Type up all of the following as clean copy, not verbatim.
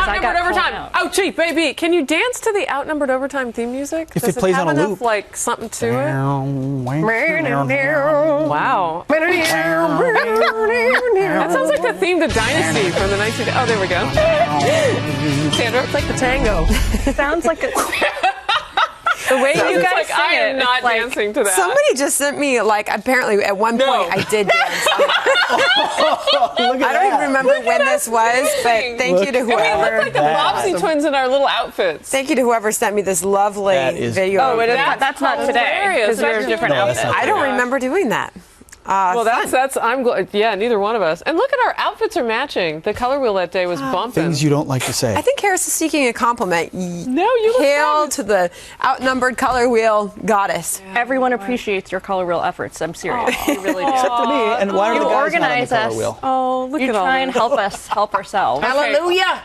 Outnumbered Overtime. Oh, gee, baby, can you dance to the Outnumbered Overtime theme music? If it plays on a loop. Does it have enough, like, something to it? Wow. That sounds like the theme to Dynasty from the 19... Oh, there we go. Sandra? It's like the tango. Sounds like a... The way you guys like, sing I am it, not like, dancing to that. Somebody just sent me, like, apparently at one point I did dance. I don't even remember when this was, but thank you to whoever. We look like the Bobbsey twins in our little outfits. Thank you to whoever sent me this lovely video. Oh, that's not today. Because you're a different outfit. I don't remember doing that. Well, that's I'm glad. Yeah, neither one of us. And look at our outfits are matching. The color wheel that day was bumping. Things you don't like to say. I think Harris is seeking a compliment. No, you look Hail good. to the outnumbered color wheel goddess. Yeah. Everyone appreciates your color wheel efforts. I'm serious. You really do. Except for me. And why are the guys not on the color wheel? Oh, look you at all try and help us help ourselves. Hallelujah.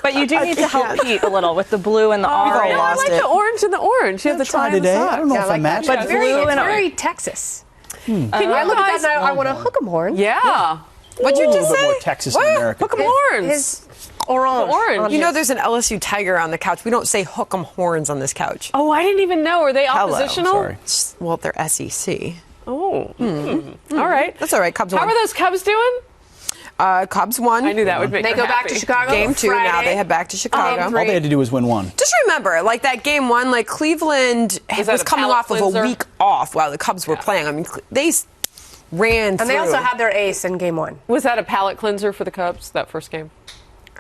But you do need to help Pete a little with the blue and the orange. I like the orange and the orange. You have the tie today. and the I don't know if I match. But blue and very Texas. Can I look at that and I want to hook 'em horn. Yeah. What'd you just say? More Texas than America. Hook 'em horns. His orange. Orange. You know there's an LSU tiger on the couch. We don't say hook 'em horns on this couch. Oh, I didn't even know. Are they Hello. oppositional? Sorry. Well, they're SEC. Oh. All right. That's all right. Cubs How won. are those Cubs doing? Cubs won. I knew that would make They them go back happy. to Chicago. Game 2 Friday. now. They head back to Chicago. All they had to do was win one. Just remember, like that game 1, like Cleveland that was a coming palate off of cleanser? a week off while the Cubs were playing. I mean, they ran through. And they also had their ace in game 1. Was that a palate cleanser for the Cubs, that first game?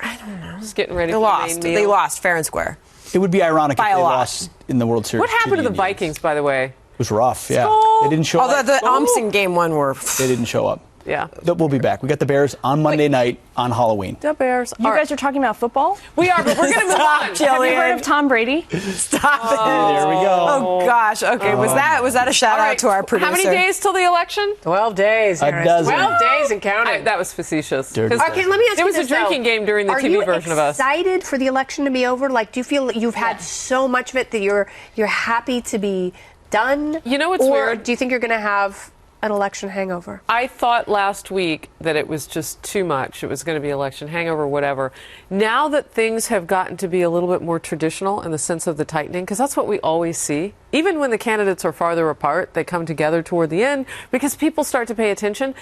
I don't know. Just getting ready They for lost. the main meal. They lost fair and square. It would be ironic if By they a lot. lost in the World Series. What happened to the Indians. Vikings, by the way? It was rough, yeah. Skull. They didn't show Although up. the umps in game 1 were. They didn't show up. Yeah. We'll be back. We got the Bears on Monday night on Halloween. The Bears. You guys are talking about football? We are, but we're going to move on. Have you heard of Tom Brady? Stop it. There we go. Oh gosh. Okay. Was that a shout All out right. to our producer? How many days till the election? 12 days. A Harris. dozen. 12 days and counting. That was facetious. Dirty. 'Cause Okay, let me ask There you was a this, though. drinking game during the TV version of us. Are you excited for the election to be over? Like, do you feel that you've had so much of it that you're happy to be done? You know what's or weird? do you think you're going to have an election hangover? I thought last week that it was just too much. It was going to be election hangover, whatever. Now that things have gotten to be a little bit more traditional in the sense of the tightening, because that's what we always see. Even when the candidates are farther apart, they come together toward the end because people start to pay attention.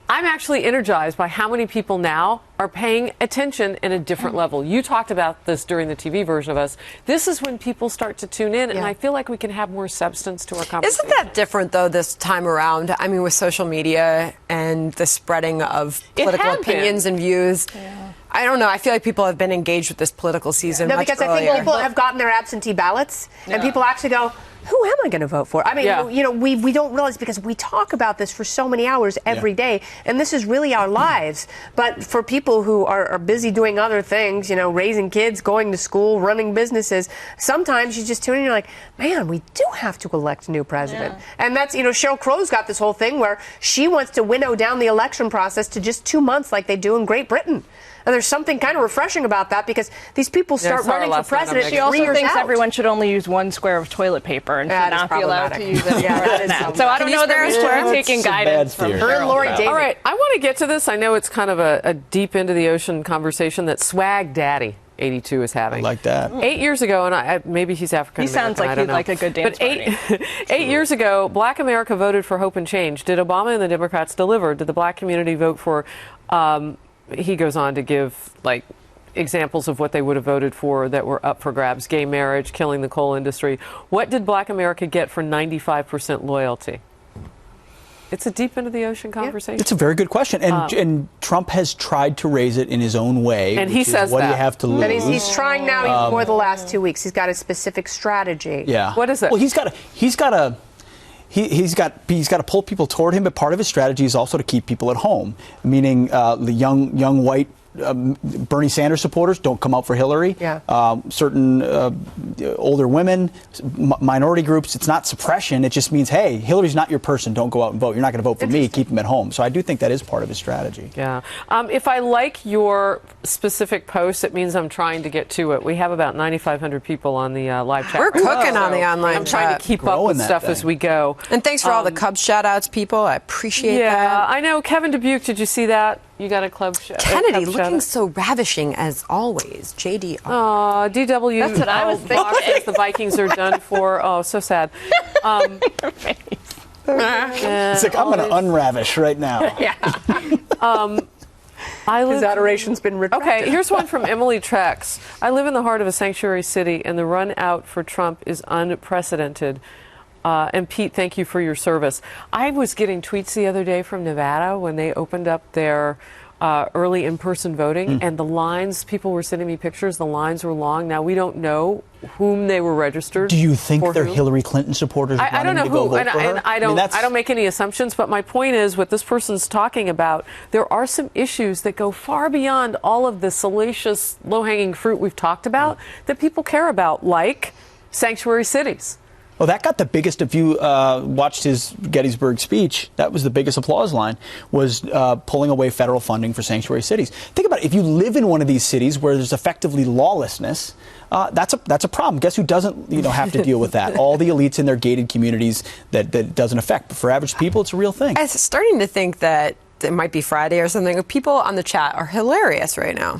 I'm actually energized by how many people now are paying attention in a different level. You talked about this during the TV version of us. This is when people start to tune in, and I feel like we can have more substance to our conversation. Isn't that different, though, this time around? I mean, with social media and the spreading of political had been. opinions and views. I don't know. I feel like people have been engaged with this political season No, much because earlier. I think people have gotten their absentee ballots, and people actually go, who am I going to vote for? I mean, you know, we don't realize because we talk about this for so many hours every day, and this is really our lives. But for people who are busy doing other things, you know, raising kids, going to school, running businesses, sometimes you just tune in and you're like, man, we do have to elect a new president. And that's, you know, Sheryl Crow's got this whole thing where she wants to winnow down the election process to just 2 months like they do in Great Britain. And there's something kind of refreshing about that because these people start running for president. She also 3 years thinks out. everyone should only use 1 square of toilet paper and should not be allowed to use it more than that. So I don't know that we're taking guidance from Her and Lori David. All right, I want to get to this. I know it's kind of a deep into the ocean conversation that Swag Daddy 82 is having. I like that. 8 years ago, and maybe he's African American. He sounds like I don't he'd know. like a good dance But eight years ago, Black America voted for hope and change. Did Obama and the Democrats deliver? Did the Black community vote for? He goes on to give like examples of what they would have voted for that were up for grabs: gay marriage, killing the coal industry. What did Black America get for 95% loyalty? It's a deep into the ocean conversation. It's a very good question, and Trump has tried to raise it in his own way. And he which is, says what do that. you have to lose? And he's trying now even more the last 2 weeks. He's got a specific strategy. Yeah. What is it? Well, he's got to pull people toward him, but part of his strategy is also to keep people at home, meaning the young white Bernie Sanders supporters don't come out for Hillary. Yeah. Certain older women, minority groups, it's not suppression. It just means, hey, Hillary's not your person. Don't go out and vote. You're not going to vote for me. Keep them at home. So I do think that is part of his strategy. Yeah. If I like your specific post, it means I'm trying to get to it. We have about 9,500 people on the live chat. We're right now, cooking on so the online I'm trying chat. to keep up Growing with that stuff thing. as we go. And thanks for all the Cubs shout outs, people. I appreciate that. I know. Kevin Dubuque, did you see that? You got a club show. Kennedy looking so ravishing as always. JD. Oh, DW. That's what I was thinking. The Vikings are done for. Oh, so sad. It's like, I'm going to unravish right now. Yeah. His adoration's been retracted. Okay, here's one from Emily Trex. I live in the heart of a sanctuary city, and the run out for Trump is unprecedented. And Pete, thank you for your service. I was getting tweets the other day from Nevada when they opened up their early in-person voting, and the lines, people were sending me pictures, the lines were long. Now, we don't know whom they were registered. Do you think they're whom? Hillary Clinton supporters I don't know to go who, vote for her? and I don't make any assumptions, but my point is, what this person's talking about, there are some issues that go far beyond all of the salacious, low-hanging fruit we've talked about that people care about, like sanctuary cities. Well, that got the biggest, if you watched his Gettysburg speech, that was the biggest applause line, was pulling away federal funding for sanctuary cities. Think about it. If you live in one of these cities where there's effectively lawlessness, that's a problem. Guess who doesn't have to deal with that? All the elites in their gated communities that it doesn't affect. But for average people, it's a real thing. I'm starting to think that it might be Friday or something. People on the chat are hilarious right now.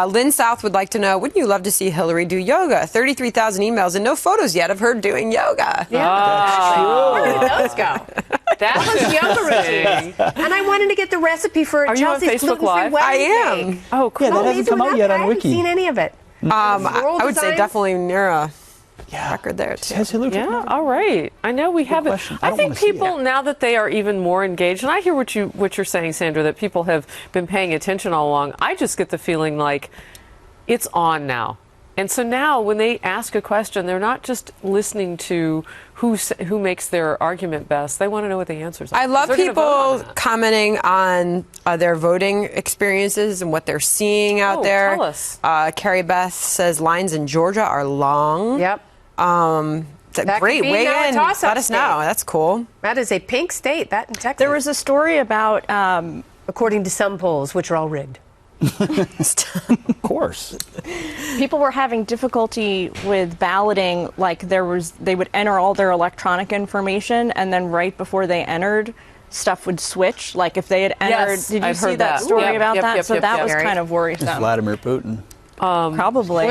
Lynn South would like to know, wouldn't you love to see Hillary do yoga? 33,000 emails and no photos yet of her doing yoga. Yeah. Where did those go? That was yoga routine. And I wanted to get the recipe for Are you on Chelsea's Facebook gluten-free Live? wedding I am. cake. Oh, cool. Yeah, that hasn't come out yet on I Wiki. haven't seen any of it. I would say design? definitely near a record there, too. Has Hillary Clinton? Yeah, all right. I know we haven't. question. I I don't think wanna see people, now that they are even more engaged, and I hear what you're saying, Sandra, that people have been paying attention all along. I just get the feeling like it's on now. And so now when they ask a question, they're not just listening to who makes their argument best. They want to know what the answers are. I love They're gonna vote on people that. commenting on their voting experiences and what they're seeing out there. Tell us. Carrie Beth says lines in Georgia are long. Yep. That Great, could be weigh now a in. toss-up Let us state. know. That's cool. That is a pink state, that in Texas. There was a story about according to some polls, which are all rigged. Of course. people were having difficulty with balloting. Like they would enter all their electronic information, and then right before they entered, stuff would switch. Like if they had entered, Yes, did you I've see heard that that. story Yep, about yep, that? yep, So yep, that yep. was kind of worrisome. Vladimir Putin. Probably.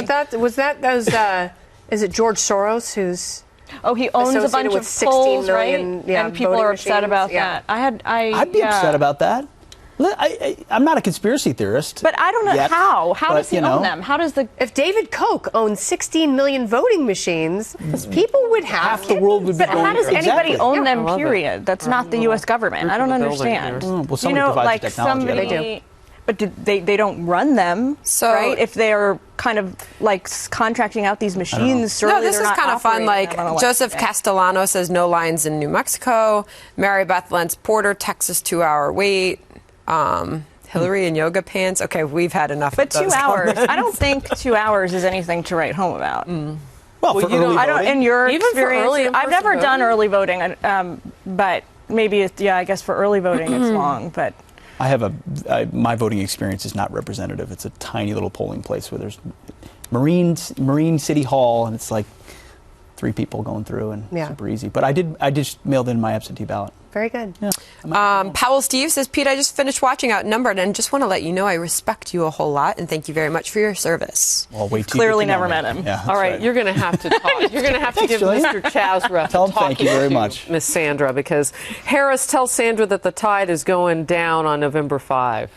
Is it George Soros who's? Oh, he owns a associated bunch with of 16 polls, million, right? yeah, and people voting are upset machines, about yeah. that. I'd be upset about that. I'm not a conspiracy theorist. But I don't know yet, how. How but, does he own them? How does the? If David Koch owned 16 million voting machines, people would have half the world would be But going. how does exactly. anybody own I them? love it. Period. That's not the U.S. government. I don't Group of the building understand. here. Well, somebody provides the technology. somebody. They do. But they don't run them, So- right? If they're kind of like contracting out these machines, surely No, this they're is not kind of fun. operating Like them on election Joseph day. Castellano says no lines in New Mexico. Mary Beth Lentz Porter, Texas 2-hour wait. Hillary in yoga pants. Okay, we've had enough But of those 2 hours. comments. I don't think 2 hours is anything to write home about. Well, for you know, early I don't. voting, In your Even for experience, early I've in-person never done voting? early voting, but maybe I guess for early voting it's long, but. I have my voting experience is not representative. It's a tiny little polling place where there's Marine City Hall, and it's like 3 people going through, and super easy. But I just mailed in my absentee ballot. Very good. Yeah. Powell Steve says, Pete, I just finished watching Outnumbered and just want to let you know I respect you a whole lot and thank you very much for your service. Well, wait till Clearly you get to know never me. met him. Yeah, that's All right, you're going to have to talk. You're going to have to Thanks, give Gillian. Mr. Chasra Tell him thank you very much. Miss Sandra, because Harris tells Sandra that the tide is going down on November 5.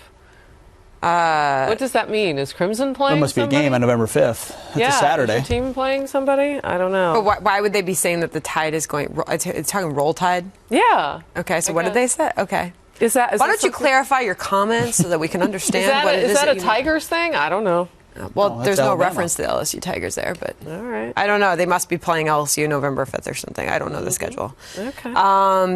What does that mean? Is Crimson playing? There must be a game on November 5th. It's a Saturday. Is your team playing somebody? I don't know. But why would they be saying that the tide is going, it's talking roll tide? Yeah. Okay, so what did they say? Okay. Is Why that don't you something- clarify your comments so that we can understand Is that, what it is that a you- Tigers thing? I don't know. Well, No, there's that's no Alabama. reference to the LSU Tigers there, but All right. I don't know. They must be playing LSU November 5th or something. I don't know the schedule. Okay.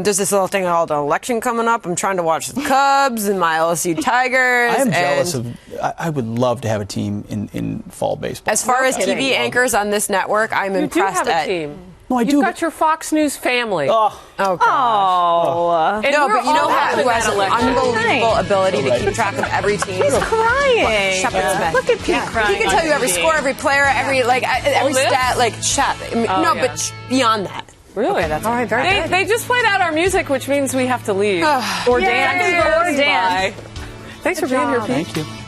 There's this little thing called an election coming up. I'm trying to watch the Cubs and my LSU Tigers. I am and jealous of. I would love to have a team in fall baseball. As far as TV anchors on this network, I'm You do impressed have a at. team. No, I You've do. got your Fox News family. Oh, Oh, God. Oh, And No, we're but you know all who having has that an election. unbelievable ability to keep track of every team? crying. Shepard Smith. Look at Pete crying. He can tell you every score, every player, every every Miss? stat. Like Shep. I mean, no, yeah. but beyond that. Really? Okay, that's All right, very good. They just played out our music, which means we have to leave. Or dance. Or dance. Thanks for being here, Pete. Thank you.